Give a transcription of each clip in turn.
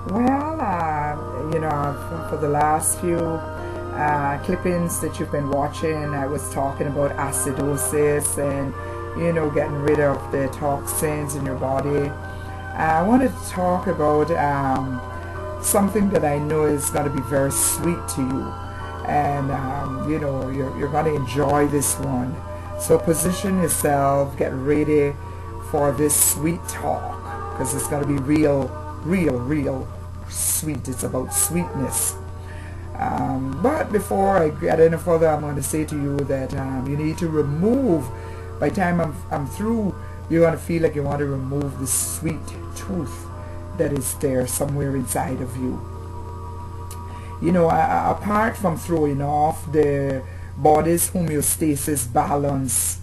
Well, for the last few clippings that you've been watching, I was talking about acidosis and, getting rid of the toxins in your body. I wanted to talk about something that I know is going to be very sweet to you. And, you're going to enjoy this one. So position yourself, get ready for this sweet talk because it's going to be real sweet. It's about sweetness. But before I get any further, I'm going to say to you that you need to remove, by the time I'm through, you're going to feel like you want to remove the sweet tooth that is there somewhere inside of you. Apart from throwing off the body's homeostasis balance,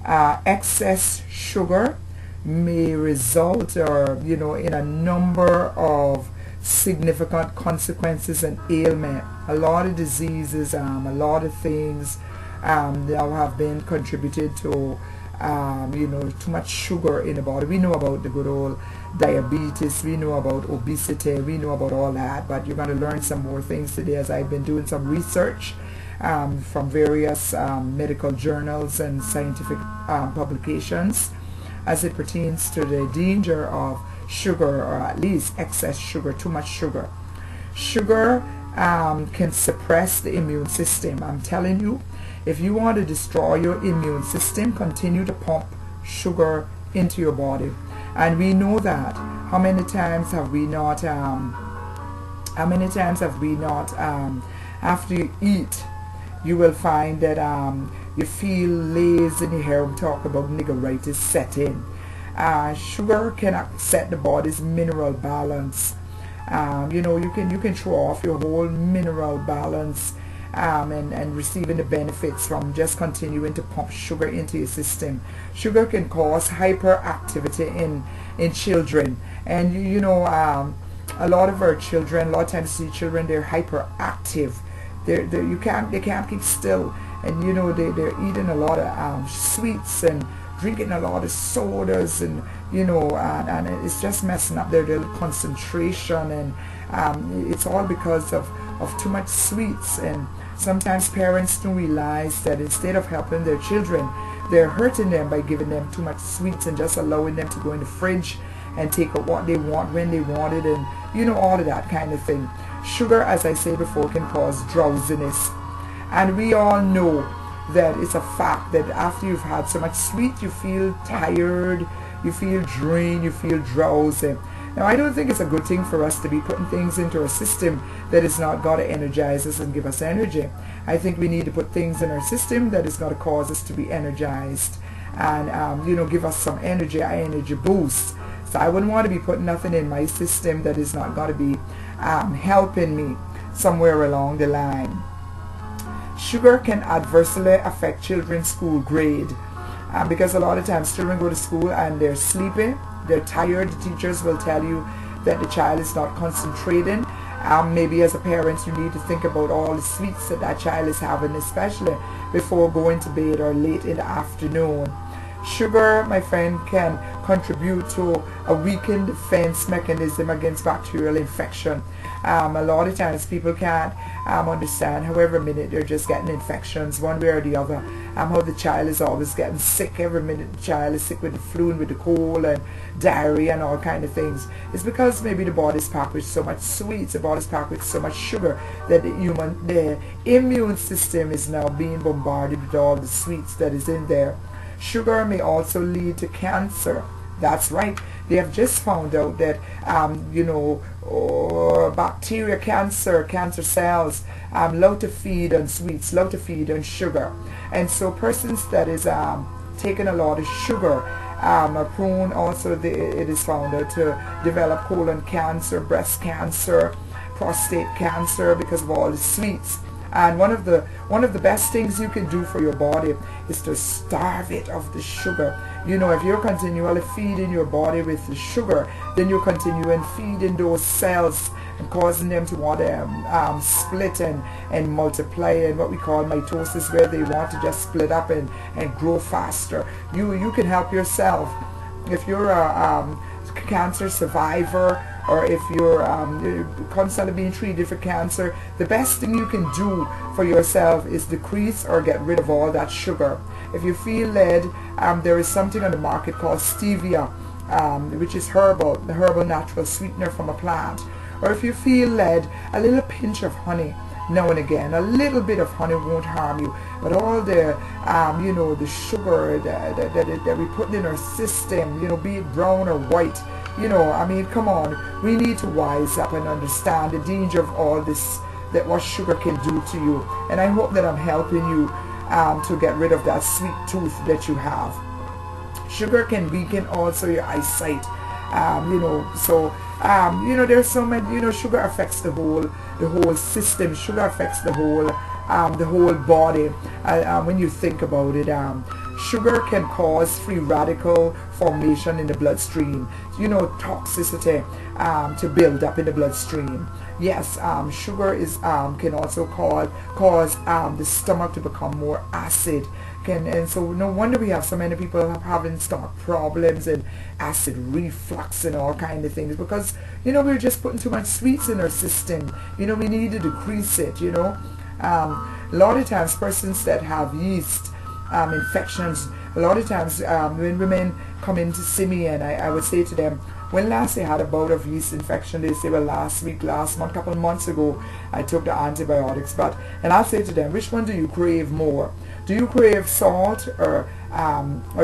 excess sugar may result in a number of significant consequences and ailment. A lot of diseases, a lot of things that have been contributed to too much sugar in the body. We know about the good old diabetes, we know about obesity, we know about all that, but you're going to learn some more things today as I've been doing some research from various medical journals and scientific publications as it pertains to the danger of sugar, or at least excess sugar, too much sugar. Sugar can suppress the immune system. I'm telling you, if you want to destroy your immune system, continue to pump sugar into your body. And we know that. How many times have we not after you eat, you will find that you feel lazy and you hear them talk about niggeritis setting. Sugar can upset the body's mineral balance. You can throw off your whole mineral balance and receiving the benefits from just continuing to pump sugar into your system. Sugar can cause hyperactivity in children, and a lot of our children, a lot of times you see children, they're hyperactive. They can't keep still, and they're eating a lot of sweets and drinking a lot of sodas, and and it's just messing up their little concentration, and it's all because of too much sweets. And sometimes parents don't realize that instead of helping their children, they're hurting them by giving them too much sweets and just allowing them to go in the fridge and take out what they want when they want it, and all of that kind of thing. Sugar, as I said before, can cause drowsiness, and we all know that it's a fact that after you've had so much sweet, you feel tired, you feel drained, you feel drowsy. Now, I don't think it's a good thing for us to be putting things into our system that is not going to energize us and give us energy. I think we need to put things in our system that is going to cause us to be energized and give us some energy, an energy boost. So I wouldn't want to be putting nothing in my system that is not going to be helping me somewhere along the line. Sugar can adversely affect children's school grade because a lot of times children go to school and they're sleepy, they're tired. The teachers will tell you that the child is not concentrating. Maybe as a parent you need to think about all the sweets that child is having, especially before going to bed or late in the afternoon. Sugar, my friend, can contribute to a weakened defense mechanism against bacterial infection. A lot of times people can't understand, however minute they're just getting infections one way or the other. How the child is always getting sick. Every minute the child is sick with the flu and with the cold and diarrhea and all kind of things. It's because maybe the body's packed with so much sweets, the body's packed with so much sugar that the immune system is now being bombarded with all the sweets that is in there. Sugar may also lead to cancer. That's right. They have just found out that bacteria, cancer cells love to feed on sweets, love to feed on sugar, and so persons that is taking a lot of sugar are prone also. It is found out to develop colon cancer, breast cancer, prostate cancer because of all the sweets. And one of the best things you can do for your body is to starve it of the sugar. If you're continually feeding your body with the sugar, then you're continuing feeding those cells and causing them to want to split and multiply, and what we call mitosis, where they want to just split up and grow faster. You can help yourself. If you're a cancer survivor, or if you're constantly being treated for cancer, the best thing you can do for yourself is decrease or get rid of all that sugar. If you feel led, there is something on the market called stevia, which is the herbal natural sweetener from a plant. Or if you feel led, a little pinch of honey now and again. A little bit of honey won't harm you, but all the the sugar that we put in our system, be it brown or white, I mean, come on, we need to wise up and understand the danger of all this, that what sugar can do to you. And I hope that I'm helping you to get rid of that sweet tooth that you have. Sugar can weaken also your eyesight. There's so many, sugar affects the whole system. Sugar affects the whole body. When you think about it, sugar can cause free radical formation in the bloodstream. Toxicity to build up in the bloodstream. Yes, sugar can also cause the stomach to become more acid. And so no wonder we have so many people having stomach problems and acid reflux and all kind of things, because we're just putting too much sweets in our system. We need to decrease it. A lot of times persons that have yeast infections, a lot of times when women come in to see me, and I would say to them, when last they had a bout of yeast infection, they say, well, last week, last month, couple of months ago, I took the antibiotics. And I'll say to them, which one do you crave more? Do you crave salt or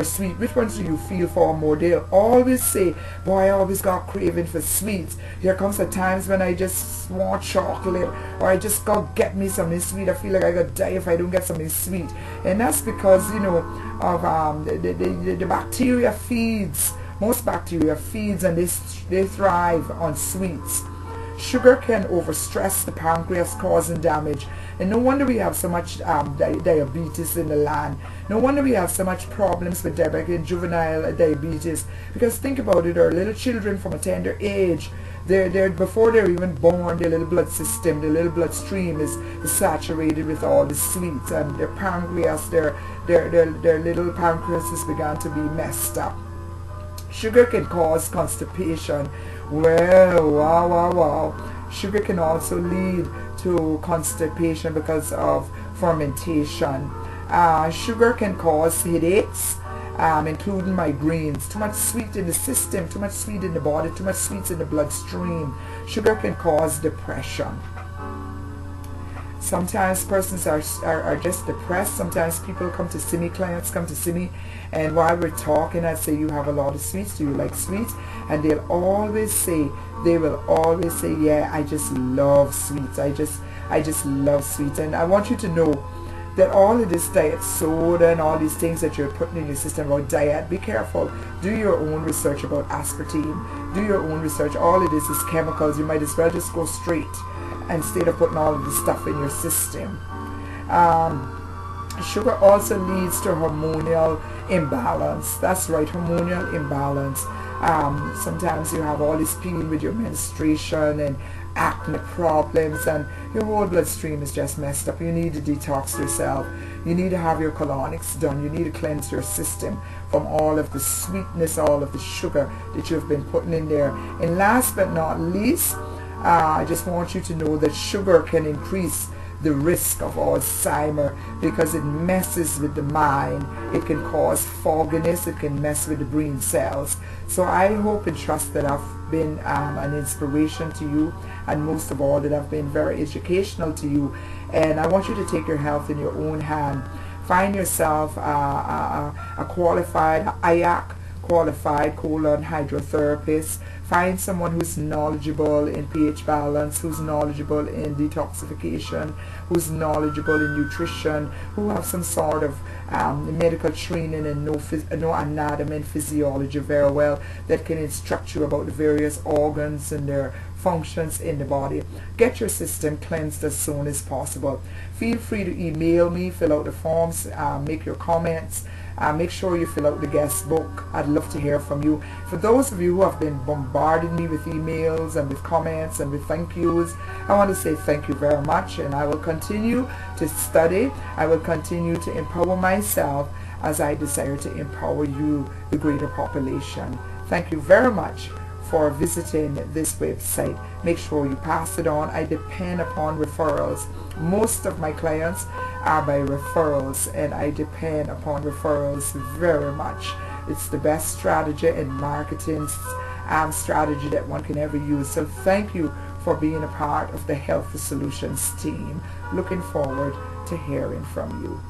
sweet? Which ones do you feel for more? They'll always say, boy, I always got craving for sweets. Here comes the times when I just want chocolate, or I just got get me something sweet. I feel like I got die if I don't get something sweet. And that's because, of the bacteria feeds. Most bacteria feeds, and they thrive on sweets. Sugar can overstress the pancreas, causing damage. And no wonder we have so much diabetes in the land. No wonder we have so much problems with diabetic and juvenile diabetes. Because think about it, our little children from a tender age, they're before they're even born, their little blood system, their little bloodstream is saturated with all the sweets, and their pancreas, their little pancreases began to be messed up. Sugar can cause constipation. Well, wow. Sugar can also lead to constipation because of fermentation. Sugar can cause headaches, including migraines. Too much sweet in the system, too much sweet in the body, too much sweets in the bloodstream. Sugar can cause depression. Sometimes persons are just depressed. Sometimes people come to see me, clients come to see me, and while we're talking, I say, you have a lot of sweets. Do you like sweets? And they will always say, yeah, I just love sweets. I just love sweets. And I want you to know that all of this diet soda and all these things that you're putting in your system about diet, be careful. Do your own research about aspartame. Do your own research. All of this is chemicals. You might as well just go straight instead of putting all of this stuff in your system. Sugar also leads to hormonal imbalance. That's right, hormonal imbalance. Sometimes you have all this pain with your menstruation and acne problems, and your whole bloodstream is just messed up. You need to detox yourself. You need to have your colonics done. You need to cleanse your system from all of the sweetness, all of the sugar that you've been putting in there. And last but not least, I just want you to know that sugar can increase the risk of Alzheimer because it messes with the mind. It can cause fogginess. It can mess with the brain cells. So I hope and trust that I've been an inspiration to you, and most of all that I've been very educational to you. And I want you to take your health in your own hand. Find yourself a qualified IAC, qualified colon hydrotherapist. Find someone who's knowledgeable in pH balance, who's knowledgeable in detoxification, who's knowledgeable in nutrition, who have some sort of medical training and know anatomy and physiology very well, that can instruct you about the various organs and their functions in the body. Get your system cleansed as soon as possible. Feel free to email me, fill out the forms, make your comments. Make sure you fill out the guest book. I'd love to hear from you. For those of you who have been bombarding me with emails and with comments and with thank yous, I want to say thank you very much, and I will continue to study. I will continue to empower myself as I desire to empower you, the greater population. Thank you very much for visiting this website. Make sure you pass it on. I depend upon referrals. Most of my clients are by referrals, and I depend upon referrals very much. It's the best strategy in marketing strategy that one can ever use. So thank you for being a part of the Healthy Solutions team. Looking forward to hearing from you.